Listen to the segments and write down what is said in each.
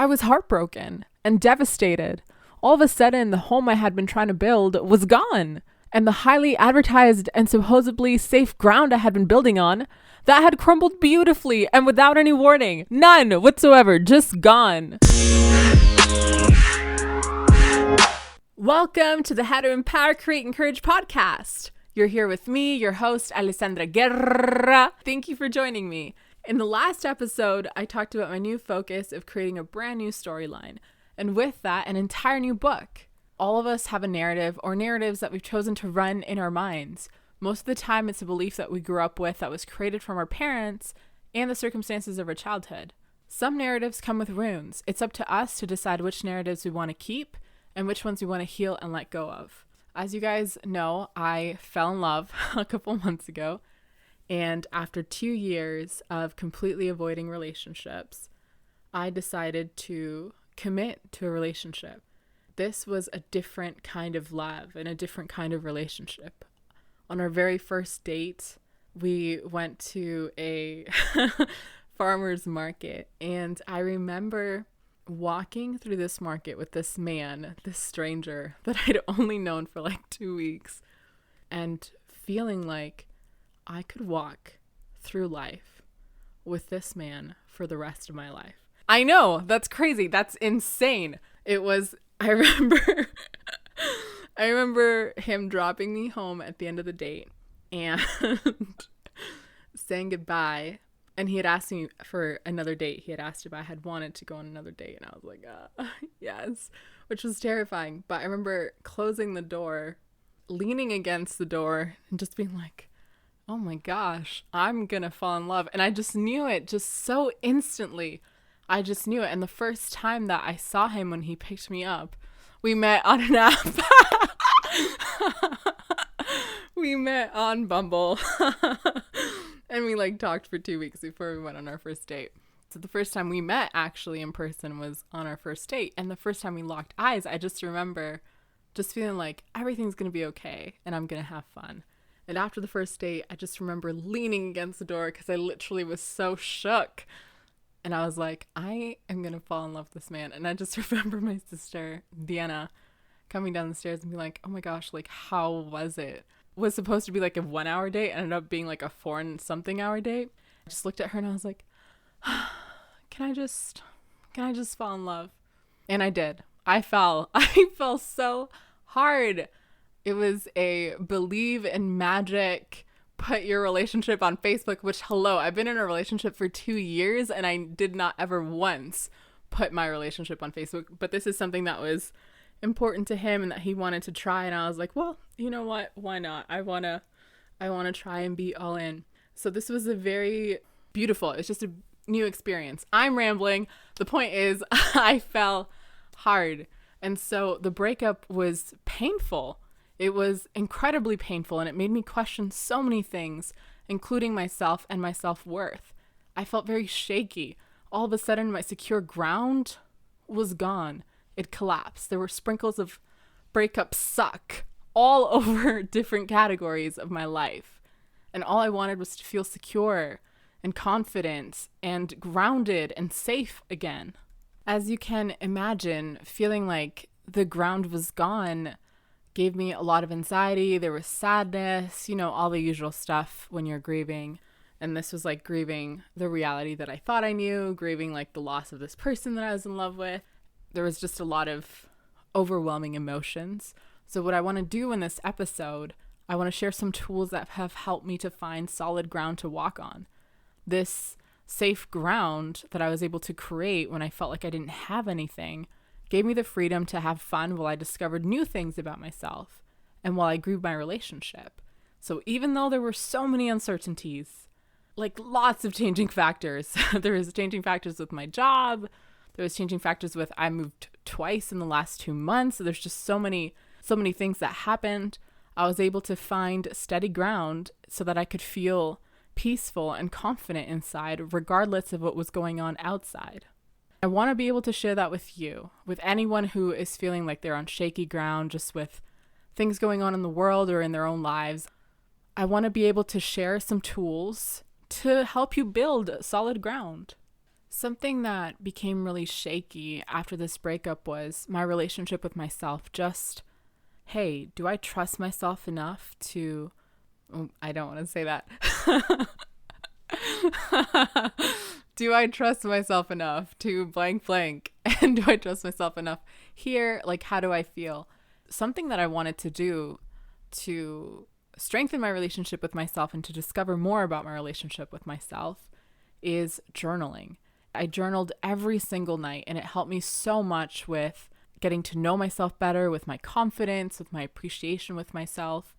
I was heartbroken and devastated. All of a sudden, the home I had been trying to build was gone. And the highly advertised and supposedly safe ground I had been building on, that had crumbled beautifully and without any warning. None whatsoever, just gone. Welcome to the How to Empower, Create, Encourage podcast. You're here with me, your host, Alessandra Guerra. Thank you for joining me. In the last episode, I talked about my new focus of creating a brand new storyline. And with that, an entire new book. All of us have a narrative or narratives that we've chosen to run in our minds. Most of the time, it's a belief that we grew up with that was created from our parents and the circumstances of our childhood. Some narratives come with wounds. It's up to us to decide which narratives we want to keep and which ones we want to heal and let go of. As you guys know, I fell in love a couple months ago. And after 2 years of completely avoiding relationships, I decided to commit to a relationship. This was a different kind of love and a different kind of relationship. On our very first date, we went to a farmer's market, and I remember walking through this market with this man, this stranger that I'd only known for like 2 weeks, and feeling like I could walk through life with this man for the rest of my life. I know, that's crazy. That's insane. I remember him dropping me home at the end of the date and saying goodbye. And he had asked me for another date. He had asked if I had wanted to go on another date. And I was like, yes, which was terrifying. But I remember closing the door, leaning against the door, and just being like, oh my gosh, I'm gonna fall in love. And I just knew it just so instantly. I just knew it. And the first time that I saw him when he picked me up, we met on an app. We met on Bumble. And we talked for 2 weeks before we went on our first date. So the first time we met actually in person was on our first date. And the first time we locked eyes, I just remember just feeling like everything's going to be okay and I'm going to have fun. And after the first date, I just remember leaning against the door because I literally was so shook. And I was like, I am going to fall in love with this man. And I just remember my sister, Deanna, coming down the stairs and being like, oh my gosh, how was it? It was supposed to be a 1 hour date. Ended up being a 4 and something hour date. I just looked at her and I was like, can I just fall in love? And I did. I fell so hard. It was a believe in magic, put your relationship on Facebook, which, hello, I've been in a relationship for 2 years and I did not ever once put my relationship on Facebook. But this is something that was important to him and that he wanted to try. And I was like, well, you know what? Why not? I want to try and be all in. So this was a very beautiful, it's just a new experience. I'm rambling. The point is I fell hard. And so the breakup was painful. It was incredibly painful, and it made me question so many things, including myself and my self-worth. I felt very shaky. All of a sudden, my secure ground was gone. It collapsed. There were sprinkles of breakup suck all over different categories of my life. And all I wanted was to feel secure and confident and grounded and safe again. As you can imagine, feeling like the ground was gone gave me a lot of anxiety. There was sadness, all the usual stuff when you're grieving. And this was grieving the reality that I thought I knew, grieving the loss of this person that I was in love with. There was just a lot of overwhelming emotions. So what I want to do in this episode, I want to share some tools that have helped me to find solid ground to walk on. This safe ground that I was able to create when I felt like I didn't have anything gave me the freedom to have fun while I discovered new things about myself and while I grew my relationship. So even though there were so many uncertainties, lots of changing factors, there was changing factors with my job, there was changing factors with I moved twice in the last 2 months. So there's just so many things that happened. I was able to find steady ground so that I could feel peaceful and confident inside, regardless of what was going on outside. I want to be able to share that with you, with anyone who is feeling like they're on shaky ground, just with things going on in the world or in their own lives. I want to be able to share some tools to help you build solid ground. Something that became really shaky after this breakup was my relationship with myself. Just, hey, do I trust myself enough to... Oh, I don't want to say that. Do I trust myself enough to blank blank? And do I trust myself enough here? Like, how do I feel? Something that I wanted to do to strengthen my relationship with myself and to discover more about my relationship with myself is journaling. I journaled every single night, and it helped me so much with getting to know myself better, with my confidence, with my appreciation with myself.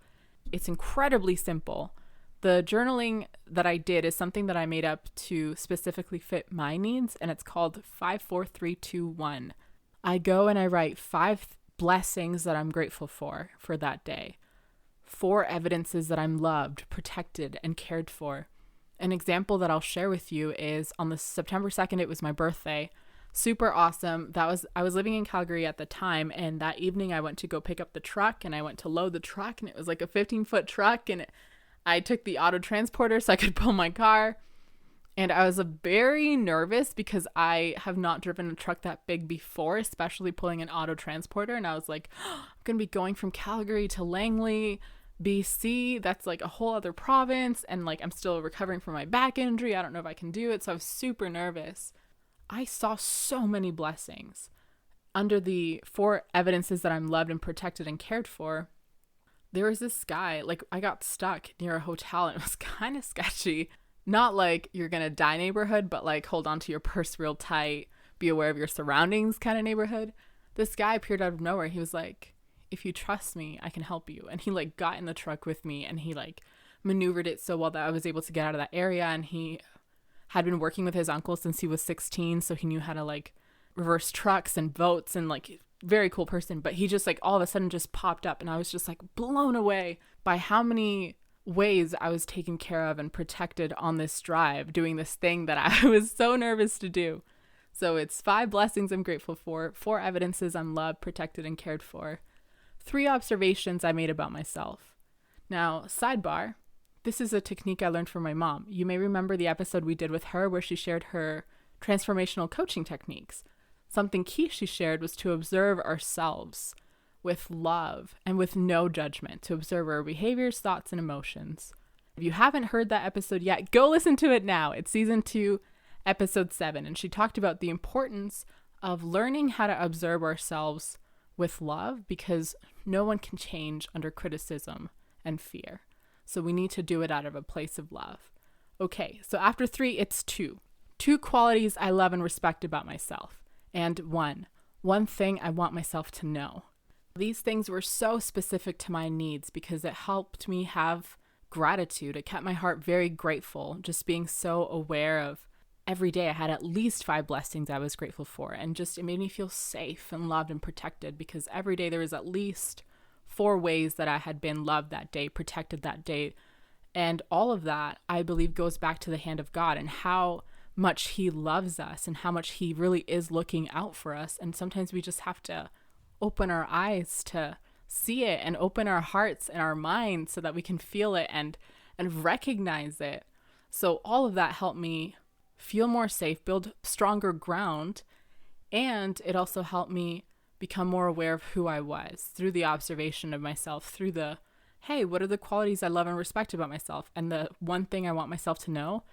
It's incredibly simple. The journaling that I did is something that I made up to specifically fit my needs, and it's called 54321. I go and I write 5 blessings that I'm grateful for that day. 4 evidences that I'm loved, protected, and cared for. An example that I'll share with you is on the September 2nd, it was my birthday. Super awesome. I was living in Calgary at the time, and that evening I went to go pick up the truck, and I went to load the truck, and it was like a 15-foot truck, and I took the auto transporter so I could pull my car. And I was very nervous because I have not driven a truck that big before, especially pulling an auto transporter. And I was like, oh, I'm going to be going from Calgary to Langley, BC. That's like a whole other province. And like, I'm still recovering from my back injury. I don't know if I can do it. So I was super nervous. I saw so many blessings. Under the 4 evidences that I'm loved and protected and cared for, there was this guy, like I got stuck near a hotel and it was kind of sketchy. Not like you're going to die neighborhood, but like hold on to your purse real tight, be aware of your surroundings kind of neighborhood. This guy appeared out of nowhere. He was like, if you trust me, I can help you. And he like got in the truck with me and he like maneuvered it so well that I was able to get out of that area. And he had been working with his uncle since he was 16. So he knew how to like reverse trucks and boats and like very cool person. But he just like all of a sudden just popped up and I was just like blown away by how many ways I was taken care of and protected on this drive, doing this thing that I was so nervous to do. So it's 5 blessings I'm grateful for, 4 evidences I'm loved, protected, and cared for, 3 observations I made about myself. Now, sidebar, this is a technique I learned from my mom. You may remember the episode we did with her where she shared her transformational coaching techniques. Something key she shared was to observe ourselves with love and with no judgment, to observe our behaviors, thoughts, and emotions. If you haven't heard that episode yet, go listen to it now. It's season 2, episode 7. And she talked about the importance of learning how to observe ourselves with love because no one can change under criticism and fear. So we need to do it out of a place of love. Okay, so after 3, it's 2. 2 qualities I love and respect about myself. And 1 thing I want myself to know. These things were so specific to my needs because it helped me have gratitude. It kept my heart very grateful, just being so aware of every day I had at least 5 blessings I was grateful for. And just it made me feel safe and loved and protected because every day there was at least 4 ways that I had been loved that day, protected that day. And all of that, I believe, goes back to the hand of God and how much He loves us and how much He really is looking out for us. And sometimes we just have to open our eyes to see it and open our hearts and our minds so that we can feel it and recognize it. So all of that helped me feel more safe, build stronger ground, and it also helped me become more aware of who I was through the observation of myself, through the, hey, what are the qualities I love and respect about myself? And the 1 thing I want myself to know,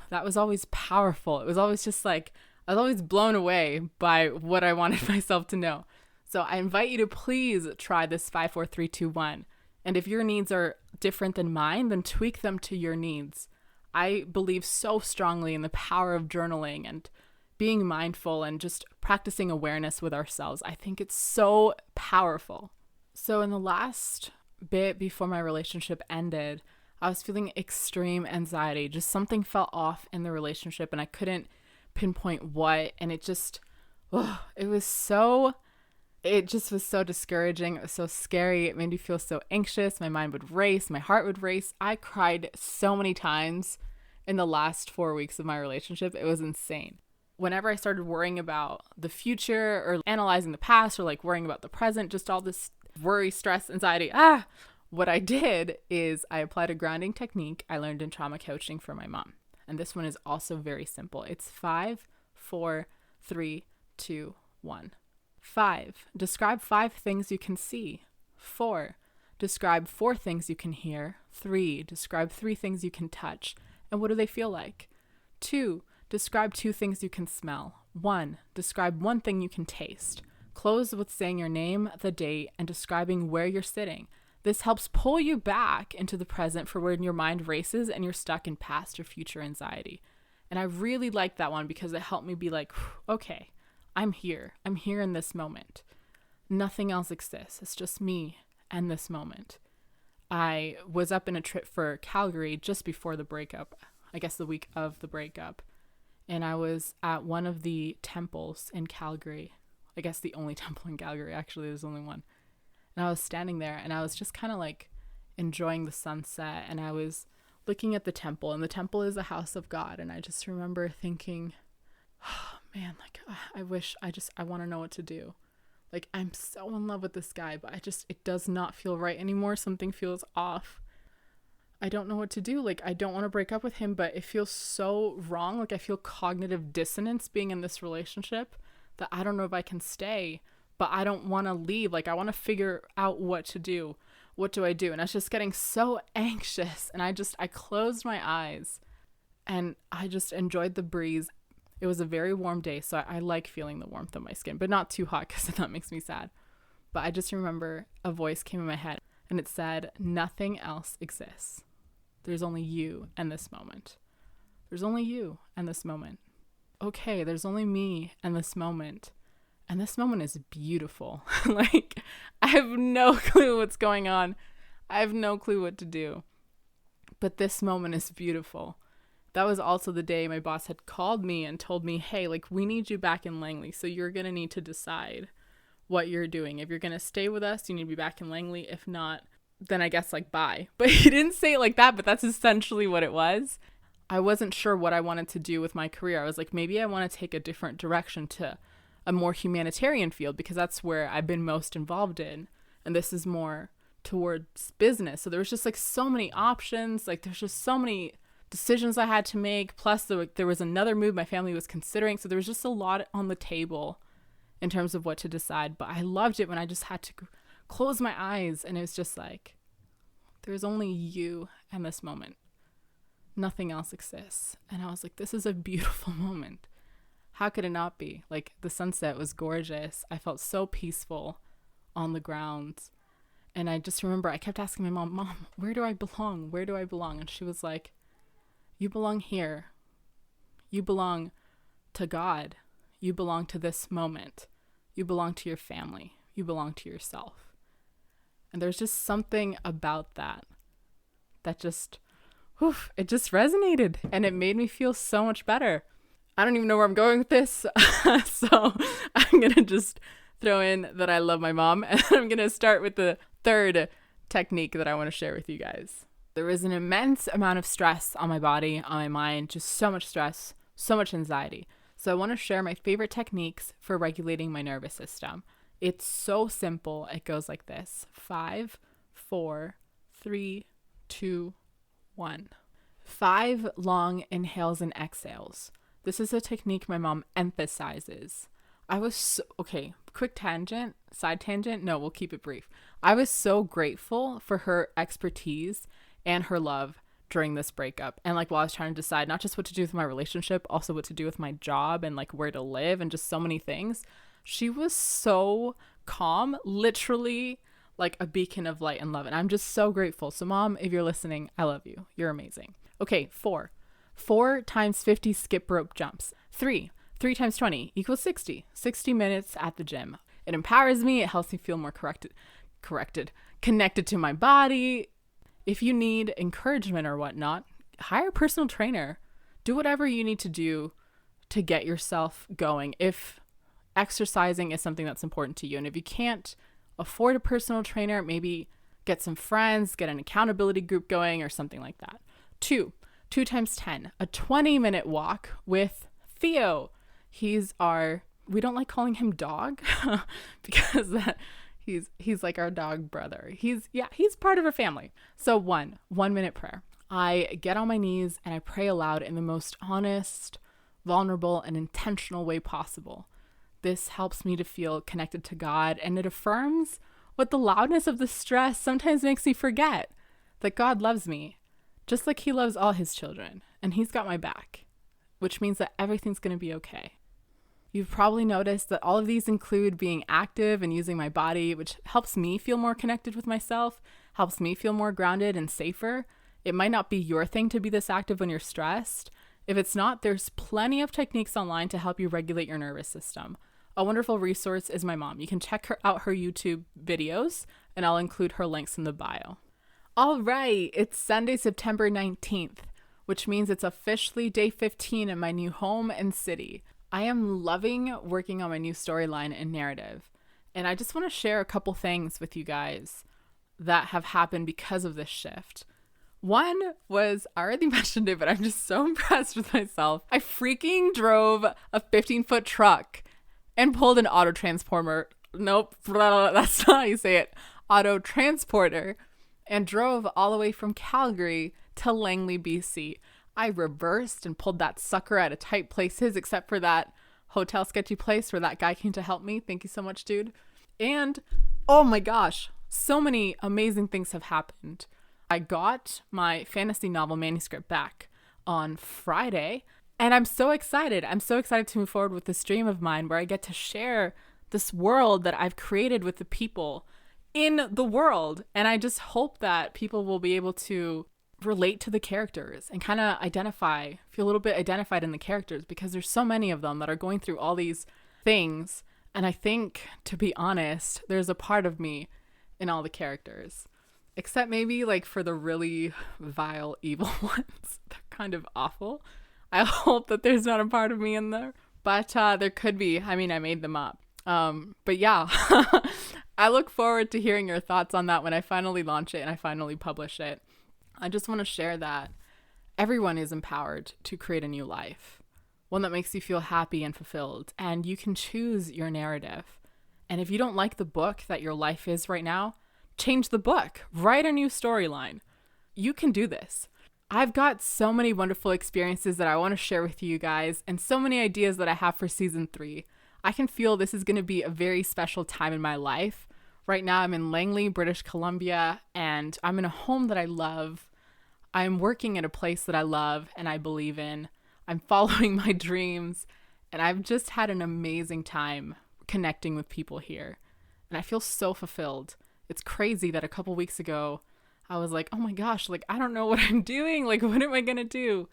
that was always powerful. It was always just like, I was always blown away by what I wanted myself to know. So I invite you to please try this 54321. And if your needs are different than mine, then tweak them to your needs. I believe so strongly in the power of journaling and being mindful and just practicing awareness with ourselves. I think it's so powerful. So in the last bit before my relationship ended, I was feeling extreme anxiety. Just something felt off in the relationship and I couldn't pinpoint what. And it just was so discouraging. It was so scary. It made me feel so anxious. My mind would race. My heart would race. I cried so many times in the last 4 weeks of my relationship. It was insane. Whenever I started worrying about the future or analyzing the past or like worrying about the present, just all this worry, stress, anxiety, what I did is I applied a grounding technique I learned in trauma coaching from my mom. And this one is also very simple. It's 5, 4, 3, 2, 1. 5. Describe 5 things you can see. 4. Describe 4 things you can hear. 3. Describe 3 things you can touch. And what do they feel like? 2. Describe 2 things you can smell. 1. Describe 1 thing you can taste. Close with saying your name, the date, and describing where you're sitting. This helps pull you back into the present for when your mind races and you're stuck in past or future anxiety. And I really like that one because it helped me be like, okay, I'm here. I'm here in this moment. Nothing else exists. It's just me and this moment. I was up in a trip for Calgary just before the breakup, I guess the week of the breakup. And I was at one of the temples in Calgary. I guess the only temple in Calgary, actually, there's only one. And I was standing there and I was just kind of like enjoying the sunset. And I was looking at the temple, and the temple is a house of God. And I just remember thinking, oh man, like I want to know what to do. Like, I'm so in love with this guy, but it does not feel right anymore. Something feels off. I don't know what to do. Like, I don't want to break up with him, but it feels so wrong. Like, I feel cognitive dissonance being in this relationship that I don't know if I can stay, but I don't want to leave. Like, I want to figure out what to do. What do I do? And I was just getting so anxious, and I closed my eyes and I just enjoyed the breeze. It was a very warm day, so I like feeling the warmth of my skin, but not too hot because that makes me sad. But I just remember a voice came in my head and it said, nothing else exists. There's only you and this moment. There's only you and this moment. Okay, there's only me and this moment. And this moment is beautiful. Like, I have no clue what's going on. I have no clue what to do. But this moment is beautiful. That was also the day my boss had called me and told me, hey, like, we need you back in Langley. So you're going to need to decide what you're doing. If you're going to stay with us, you need to be back in Langley. If not, then I guess, like, bye. But he didn't say it like that, but that's essentially what it was. I wasn't sure what I wanted to do with my career. I was like, maybe I want to take a different direction to a more humanitarian field because that's where I've been most involved in. And this is more towards business. So there was just like so many options. Like, there's just so many decisions I had to make. Plus there was another move my family was considering. So there was just a lot on the table in terms of what to decide. But I loved it when I just had to close my eyes and it was just like, there's only you and this moment. Nothing else exists. And I was like, this is a beautiful moment. How could it not be? Like, the sunset was gorgeous. I felt so peaceful on the ground. And I just remember I kept asking my mom, where do I belong? Where do I belong? And she was like, you belong here. You belong to God. You belong to this moment. You belong to your family. You belong to yourself. And there's just something about that just, it just resonated and it made me feel so much better. I don't even know where I'm going with this. So I'm going to just throw in that I love my mom. And I'm going to start with the third technique that I want to share with you guys. There was an immense amount of stress on my body, on my mind, just so much stress, so much anxiety. So I want to share my favorite techniques for regulating my nervous system. It's so simple. It goes like this: 5, 4, 3, 2, 1. 5 long inhales and exhales. This is a technique my mom emphasizes. Okay, quick tangent, side tangent. No, we'll keep it brief. I was so grateful for her expertise and her love during this breakup. And like, while I was trying to decide not just what to do with my relationship, also what to do with my job and like where to live and just so many things, she was so calm, literally like a beacon of light and love. And I'm just so grateful. So Mom, if you're listening, I love you. You're amazing. Okay, 4 times 50 skip rope jumps. 3 times 20 equals 60. 60 minutes at the gym. It empowers me. It helps me feel more connected to my body. If you need encouragement or whatnot, hire a personal trainer. Do whatever you need to do to get yourself going. If exercising is something that's important to you, and if you can't afford a personal trainer, maybe get some friends, get an accountability group going or something like that. 2 times 10, a 20-minute walk with Theo. We don't like calling him dog because he's like our dog brother. He's part of our family. So 1 minute prayer. I get on my knees and I pray aloud in the most honest, vulnerable, and intentional way possible. This helps me to feel connected to God, and it affirms what the loudness of the stress sometimes makes me forget, that God loves me, just like he loves all his children, and he's got my back, which means that everything's going to be okay. You've probably noticed that all of these include being active and using my body, which helps me feel more connected with myself, helps me feel more grounded and safer. It might not be your thing to be this active when you're stressed. If it's not, there's plenty of techniques online to help you regulate your nervous system. A wonderful resource is my mom. You can check out her YouTube videos, and I'll include her links in the bio. All right, it's Sunday, September 19th, which means it's officially day 15 in my new home and city. I am loving working on my new storyline and narrative, and I just want to share a couple things with you guys that have happened because of this shift. One was, I already mentioned it, but I'm just so impressed with myself. I freaking drove a 15-foot truck and pulled an auto transporter. Nope, that's not how you say it. Auto transporter, and drove all the way from Calgary to Langley, BC. I reversed and pulled that sucker out of tight places, except for that hotel sketchy place where that guy came to help me. Thank you so much, dude. And oh my gosh, so many amazing things have happened. I got my fantasy novel manuscript back on Friday, and I'm so excited. I'm so excited to move forward with this dream of mine where I get to share this world that I've created with the people in the world. And I just hope that people will be able to relate to the characters and kind of feel a little bit identified in the characters, because there's so many of them that are going through all these things. And I think, to be honest, there's a part of me in all the characters, except maybe like for the really vile, evil ones. They're kind of awful. I hope that there's not a part of me in there, but there could be. I mean, I made them up. But yeah, I look forward to hearing your thoughts on that when I finally launch it and I finally publish it. I just want to share that everyone is empowered to create a new life, one that makes you feel happy and fulfilled, and you can choose your narrative. And if you don't like the book that your life is right now, change the book, write a new storyline. You can do this. I've got so many wonderful experiences that I want to share with you guys, and so many ideas that I have for season 3. I can feel this is going to be a very special time in my life. Right now I'm in Langley, British Columbia, and I'm in a home that I love. I'm working at a place that I love and I believe in. I'm following my dreams, and I've just had an amazing time connecting with people here. And I feel so fulfilled. It's crazy that a couple weeks ago, I was like, oh my gosh, like, I don't know what I'm doing. Like, what am I going to do?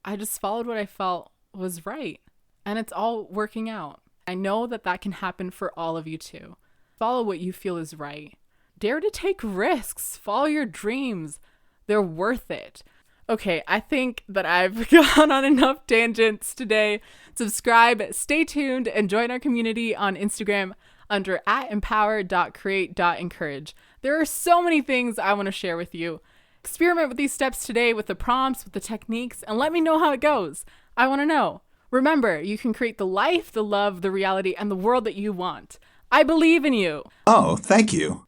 I just followed what I felt was right. And it's all working out. I know that that can happen for all of you too. Follow what you feel is right. Dare to take risks. Follow your dreams. They're worth it. Okay, I think that I've gone on enough tangents today. Subscribe, stay tuned, and join our community on Instagram under @empower.create.encourage. There are so many things I want to share with you. Experiment with these steps today with the prompts, with the techniques, and let me know how it goes. I want to know. Remember, you can create the life, the love, the reality, and the world that you want. I believe in you. Oh, thank you.